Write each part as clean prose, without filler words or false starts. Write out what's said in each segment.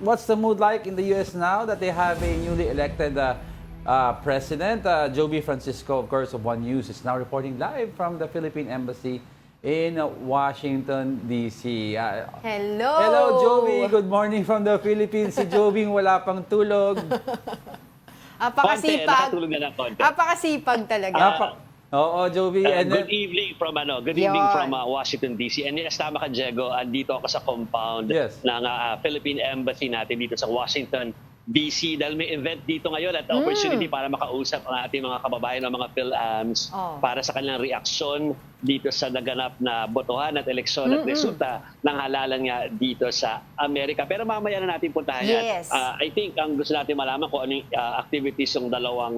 what's the mood like in the U.S. now that they have a newly elected president? Joby Francisco, of course, of One News, is now reporting live from the Philippine Embassy in Washington, D.C. Hello! Hello, Joby. Good morning from the Philippines. Si Joby wala pang tulog. Konti, Apakasipag. nakatulog na ng konti. Apakasipag talaga. Oo, Joby. Good evening from Washington DC. And yes, tama ka, Diego. Andito ako sa compound Yes. ng Philippine Embassy natin dito sa Washington DC dahil may event dito ngayon at opportunity para makausap ang ating mga kababayan o mga PhilAms para sa kanilang reaksyon dito sa naganap na botohan at eleksyon at resulta ng halalan nga dito sa Amerika. Pero mamaya na natin puntahan yan. Yes. I think ang gusto natin malaman kung anong activities yung dalawang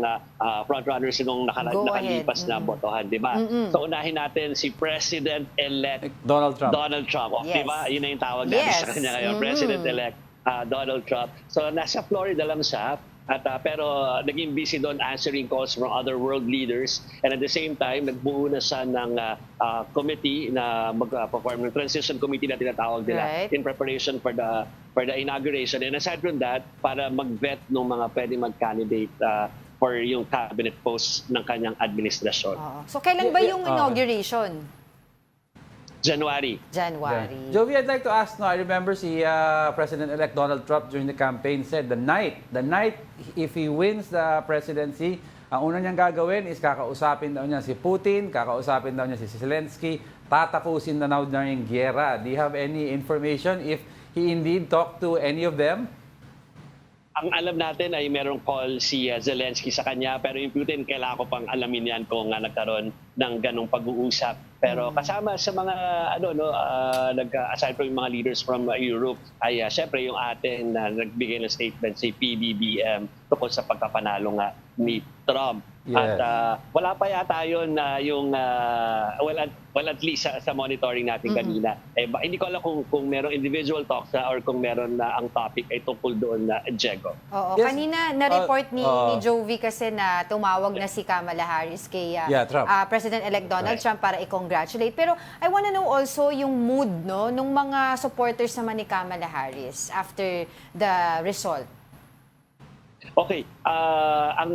frontrunners nung nakalipas na botohan, di ba? So unahin natin si President-elect Donald Trump. Donald Trump. Yes. Di ba? Yun na yung tawag natin sa kanya ngayon. President-elect Donald Trump. So nasa Florida lang siya. At, pero naging busy doon answering calls from other world leaders. And at the same time, nagbuo na siya ng committee na mag-perform ng transition committee na tinatawag nila in preparation for the inauguration. And aside from that, para mag-vet ng mga pwede mag-candidate for yung cabinet post ng kanyang administrasyon. So kailan ba yung inauguration? January. Joey, I'd like to ask, I remember si President-elect Donald Trump during the campaign said the night if he wins the presidency, ang una niyang gagawin is kakausapin daw niya si Putin, kakausapin daw niya si Zelensky, tatapusin na daw niya yung giyera. Do you have any information if he indeed talked to any of them? Ang alam natin ay merong call si Zelensky sa kanya, pero yung Putin, kailangan ko pang alamin yan kung nagkaroon ng ganong pag-uusap. Pero kasama sa mga aside from yung mga leaders from Europe ay syempre yung atin na nagbigay ng statement si PBBM tungkol sa pagkapanalo nga ni Trump. Yes. At wala pa yata yun yung well at least sa monitoring natin kanina. Hindi ko alam kung merong individual talks or kung meron na ang topic ay tungkol doon na Diego. Oo, Yes. kanina na-report ni Jovi kasi na tumawag na si Kamala Harris kay Trump. President-elect Donald Trump para i-congratulate. Pero I wanna know also yung mood nung mga supporters naman ni Kamala Harris after the result. Okay, ang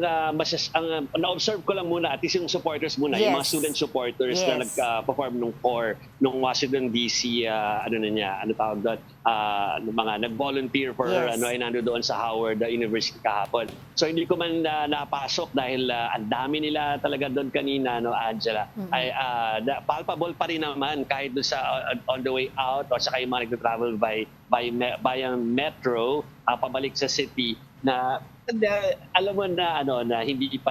na-observe ko lang muna at least yung supporters muna, yung mga student supporters na nag-perform nung core nung Washington DC tawag doon, mga nag-volunteer for ay nando doon sa Howard University kahapon. So hindi ko man napasok dahil ang dami nila talaga doon kanina, Angela. Ay palpable pa rin naman kahit doon sa on the way out o saka yung mga nag-travel by metro pabalik sa city na alam mo na na hindi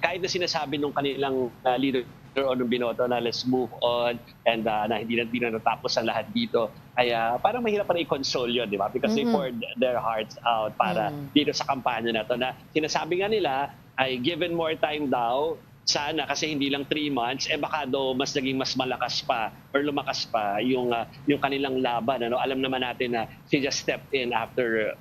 kahit na sinasabi nung kanilang leader o nung binoto na let's move on and na hindi na natapos ang lahat dito ay parang mahirap pa rin i-console yun, di ba? Because they poured their hearts out para dito sa kampanya na to na sinasabi nga nila ay given more time daw sana kasi hindi lang 3 months baka daw mas naging mas malakas pa or lumakas pa yung kanilang laban. Alam naman natin na she just stepped in after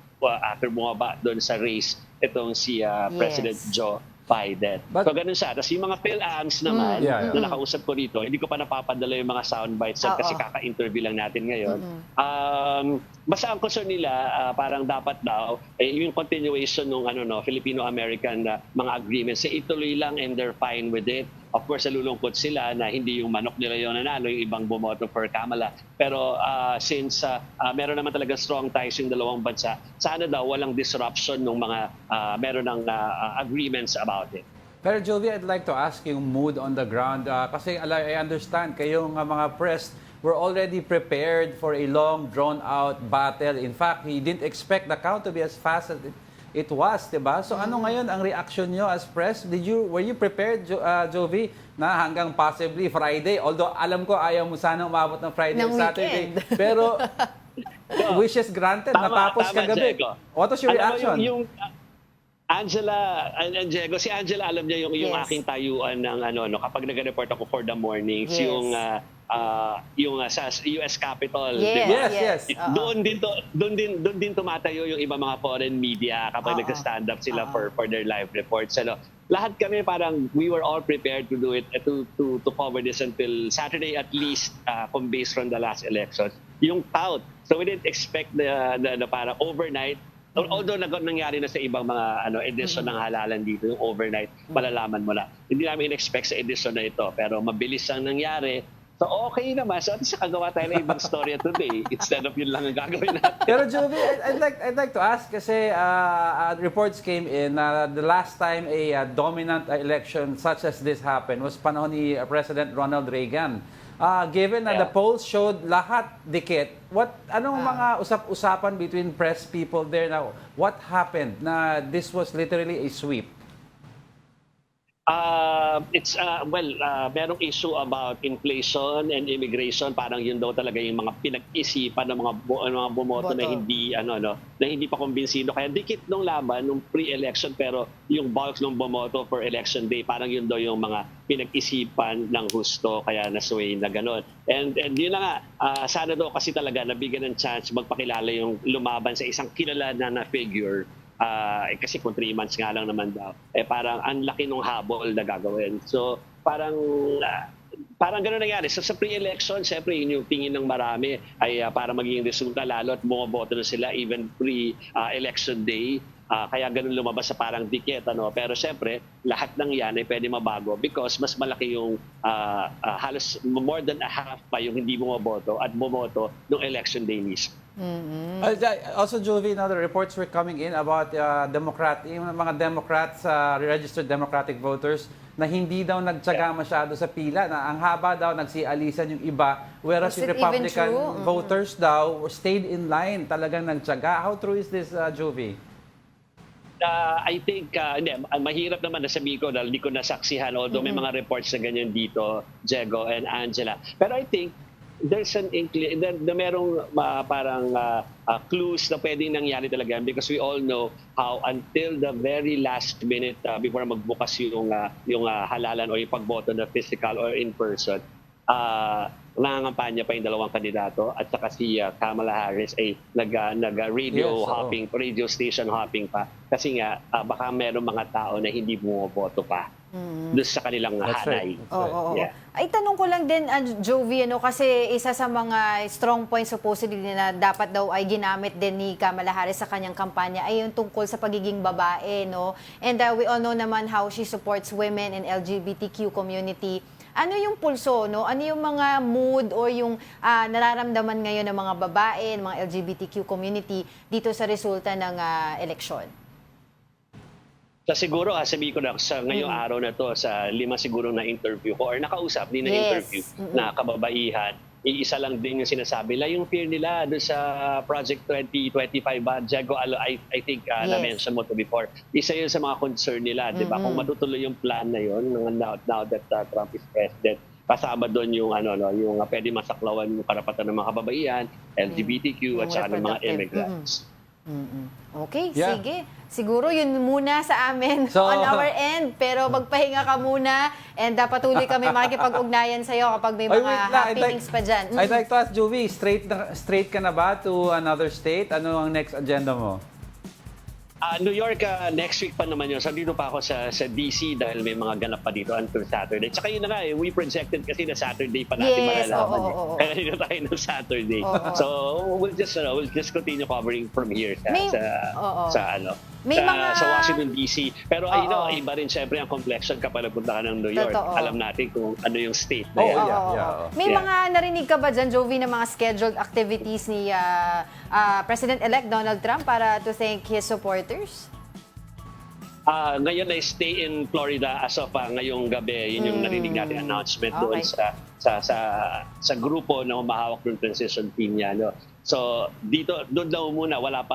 bumaba doon sa race itong si President Joe Biden. So ganun siya. Tapos yung mga PhilAms naman na nakausap ko dito, hindi ko pa napapadala yung mga soundbites kasi kaka-interview lang natin ngayon. Basta ang concern nila parang dapat daw yung continuation ng Filipino-American mga agreements ituloy lang and they're fine with it. Of course, nalulungkot sila na hindi yung manok nila yung nanalo, yung ibang bumoto for Kamala. Pero since meron naman talaga strong ties yung dalawang bansa, sana daw walang disruption ng mga meron ng agreements about it. Pero Jovi, I'd like to ask yung mood on the ground. Kasi I understand kayong mga press were already prepared for a long, drawn-out battle. In fact, he didn't expect the count to be as fast as it was, diba? So ano ngayon ang reaction nyo as press? Were you prepared, Jovi, na hanggang possibly Friday? Although alam ko ayaw mo sana umabot ng Friday ng or Saturday. weekend. Pero wishes granted, natapos kagabi. Diego. What was your reaction? Yung Angela and Diego, si Angela alam niya yung aking tayuan ng kapag nag-report ako for the mornings, yung sa US Capitol, di ba? Yes. Doon din tumatayo yung iba mga foreign media kapag nag-stand up sila for their live reports. Lahat kami parang we were all prepared to do it to cover this until Saturday at least kung based from the last election. Yung count So we didn't expect na parang overnight. Although nangyari na sa ibang mga edisyon ng halalan dito, yung overnight, malalaman mo na. Hindi namin in-expect sa edisyon na ito, pero mabilis ang nangyari. So okay naman. So at least nakagawa tayo ng ibang storya today instead of yun lang ang gagawin natin. Pero Jovi, I'd like to ask kasi reports came in the last time a dominant election such as this happened was panahon ni President Ronald Reagan. Given na the polls showed lahat dikit, anong mga usap-usapan between press people there now? What happened na this was literally a sweep? Merong issue about inflation and immigration. Parang yun daw talaga yung mga pinag-isipan ng mga bumoto na hindi pa kumbinsido. Kaya dikit nung laban nung pre-election, pero yung bulk ng bumoto for election day, parang yun daw yung mga pinag-isipan ng husto, kaya nasway na gano'n. And yun na nga, sana daw kasi talaga nabigyan ng chance magpakilala yung lumaban sa isang kilala na figure. Kasi kung 3 months nga lang naman daw, parang ang laki ng habol na gagawin. So parang gano'n nangyari. So sa pre-election, siyempre yun yung tingin ng marami ay para magiging resulta, lalo at bumoboto na sila even pre-election day. Kaya ganun lumabas sa parang dikit. Pero siyempre, lahat ng yan ay pwede mabago because mas malaki yung halos more than a half pa yung hindi bumoboto at bumoto nung election day mismo. Also, Jovi, the reports were coming in about yung mga Democrats, registered Democratic voters, na hindi daw nagtyaga masyado sa pila, na ang haba daw nagsialisan yung iba, whereas yung Republican voters daw stayed in line, talagang nagtyaga. How true is this, Jovi? I think, mahirap naman na sabihin ko dahil hindi ko nasaksihan, although may mga reports na ganyan dito, Diego and Angela. Pero I think, there's merong parang clues na pwedeng nangyari talaga because we all know how until the very last minute before magbukas yung halalan o yung pagboto na physical or in person, nangangampanya pa yung dalawang kandidato at saka si Kamala Harris ay nag-radio hopping, radio station hopping pa kasi nga baka merong mga tao na hindi bumoboto pa doon sa kanilang hanay. Yeah. Ay, tanong ko lang din, Jovi, kasi isa sa mga strong points supposedly na dapat daw ay ginamit din ni Kamala Harris sa kanyang kampanya ay yung tungkol sa pagiging babae, no? And we all know naman how she supports women and LGBTQ community. Ano yung pulso, no? Ano yung mga mood or yung nararamdaman ngayon ng mga babae, ng mga LGBTQ community dito sa resulta ng eleksyon? Siguro, sabihin ko na sa ngayong araw na to, sa 5 siguro na interview ko or nakausap, di na interview na kababaihan, iisa lang din yung sinasabi nila, yung fear nila doon sa Project 2025 ba, Diego, I think na-mention mo to before. Isa yun sa mga concern nila, di ba? Kung matutuloy yung plan na yun, now that Trump is president, kasama doon yung yung pwede masaklawan yung karapatan ng mga kababaihan, LGBTQ at saka ng mga immigrants. Okay, sige. Siguro yun muna sa amin on our end. Pero magpahinga ka muna and patuloy kami makikipag-ugnayan sa'yo kapag may mga happenings pa dyan. I'd like to ask Jovi, straight ka na ba to another state? Ano ang next agenda mo? New York, next week pa naman yun. So dito pa ako sa DC dahil may mga ganap pa dito until Saturday. Tsaka yun na nga, we projected kasi na Saturday pa natin malalaman. Kaya dito tayo ng Saturday. So we'll just continue covering from here sa Washington DC. Pero iba rin syempre ang complexion kapag nagpunta ka ng New York. Alam natin kung ano yung state na yan. May mga narinig ka ba dyan, Jovi, na mga scheduled activities ni President-elect Donald Trump para to thank his supporters? Ngayon ay stay in Florida as of ngayong gabi. Yun yung narinig natin announcement doon sa grupo na humahawak ng transition team niya. No? So doon daw muna, wala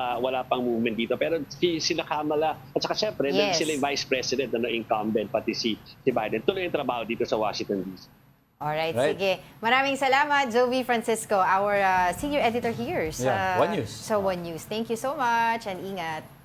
pang movement dito. Pero sila Kamala, at saka syempre, sila yung vice president na incumbent, pati si Biden. Tuloy yung trabaho dito sa Washington DC. Alright, sige. Maraming salamat, Jovi Francisco, our senior editor here sa One News. One News. Thank you so much and ingat.